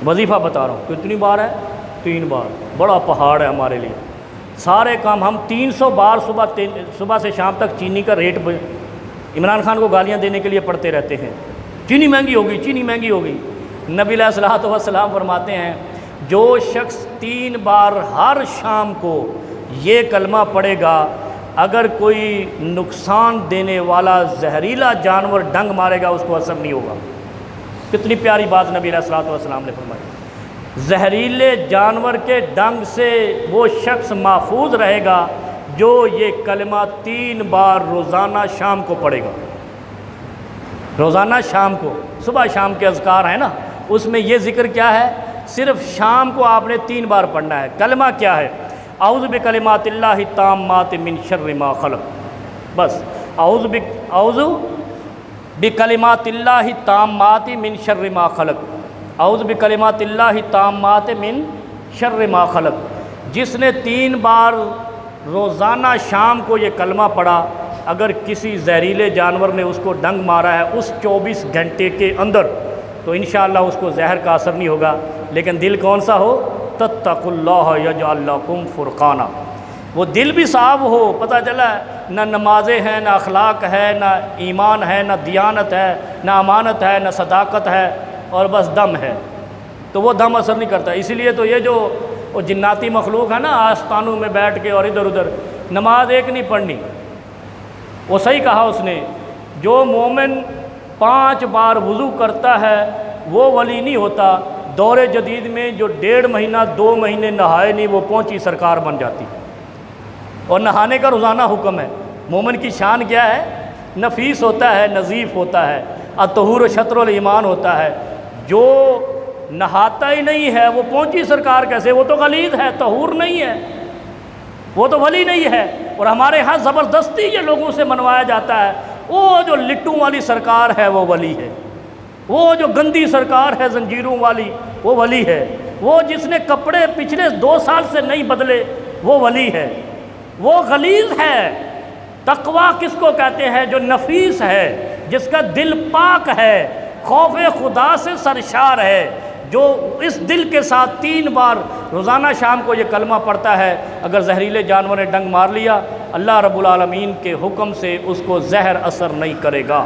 وظیفہ بتا رہا ہوں کتنی بار ہے، 3 بار، بڑا پہاڑ ہے ہمارے لیے۔ سارے کام ہم 300 بار صبح سے شام تک چینی کا ریٹ عمران خان کو گالیاں دینے کے لیے پڑھتے رہتے ہیں، چینی مہنگی ہوگی، چینی مہنگی ہوگی۔ نبی علیہ الصلوۃ والسلام فرماتے ہیں جو شخص 3 بار ہر شام کو یہ کلمہ پڑھے گا، اگر کوئی نقصان دینے والا زہریلا جانور ڈنگ مارے گا اس کو اثر نہیں ہوگا۔ کتنی پیاری بات نبی علیہ الصلوۃ والسلام نے فرمائی۔ زہریلے جانور کے ڈنگ سے وہ شخص محفوظ رہے گا جو یہ کلمہ 3 بار روزانہ شام کو پڑھے گا۔ روزانہ شام کو، صبح شام کے اذکار ہیں نا، اس میں یہ ذکر کیا ہے؟ صرف شام کو آپ نے 3 بار پڑھنا ہے۔ کلمہ کیا ہے؟ اعوذ بکلمات اللہ التامات من شر ما خلق۔ بس اعوذ بکلمات اللہ التامات من شر ما خلق، اعوذ بکلمات اللہ التامات من شر ما خلق۔ جس نے 3 بار روزانہ شام کو یہ کلمہ پڑھا، اگر کسی زہریلے جانور نے اس کو ڈنگ مارا ہے اس 24 گھنٹے کے اندر، تو انشاءاللہ اس کو زہر کا اثر نہیں ہوگا۔ لیکن دل کون سا ہو؟ تتقوا اللہ یجعل لکم فرقانا، وہ دل بھی صاف ہو، پتہ چلا نہ نمازیں ہیں، نہ اخلاق ہے، نہ ایمان ہے، نہ دیانت ہے، نہ امانت ہے، نہ صداقت ہے، اور بس دم ہے، تو وہ دم اثر نہیں کرتا۔ اسی لیے تو یہ جو وہ جناتی مخلوق ہے نا، آستانوں میں بیٹھ کے اور ادھر ادھر، نماز ایک نہیں پڑھنی۔ وہ صحیح کہا اس نے، جو مومن 5 بار وضو کرتا ہے وہ ولی نہیں ہوتا، دور جدید میں جو 1.5 مہینہ 2 مہینے نہائے نہیں وہ پہنچی سرکار بن جاتی۔ اور نہانے کا روزانہ حکم ہے۔ مومن کی شان کیا ہے؟ نفیس ہوتا ہے، نظیف ہوتا ہے، الطہور شطر الایمان ہوتا ہے۔ جو نہاتا ہی نہیں ہے وہ پہنچی سرکار کیسے؟ وہ تو غلیظ ہے، طہور نہیں ہے، وہ تو ولی نہیں ہے۔ اور ہمارے ہاں زبردستی یہ لوگوں سے منوایا جاتا ہے، وہ جو لٹوں والی سرکار ہے وہ ولی ہے، وہ جو گندی سرکار ہے زنجیروں والی وہ ولی ہے، وہ جس نے کپڑے پچھلے 2 سال سے نہیں بدلے وہ ولی ہے، وہ غلیظ ہے۔ تقویٰ کس کو کہتے ہیں؟ جو نفیس ہے، جس کا دل پاک ہے، خوف خدا سے سرشار ہے، جو اس دل کے ساتھ 3 بار روزانہ شام کو یہ کلمہ پڑھتا ہے، اگر زہریلے جانور نے ڈنگ مار لیا، اللہ رب العالمین کے حکم سے اس کو زہر اثر نہیں کرے گا۔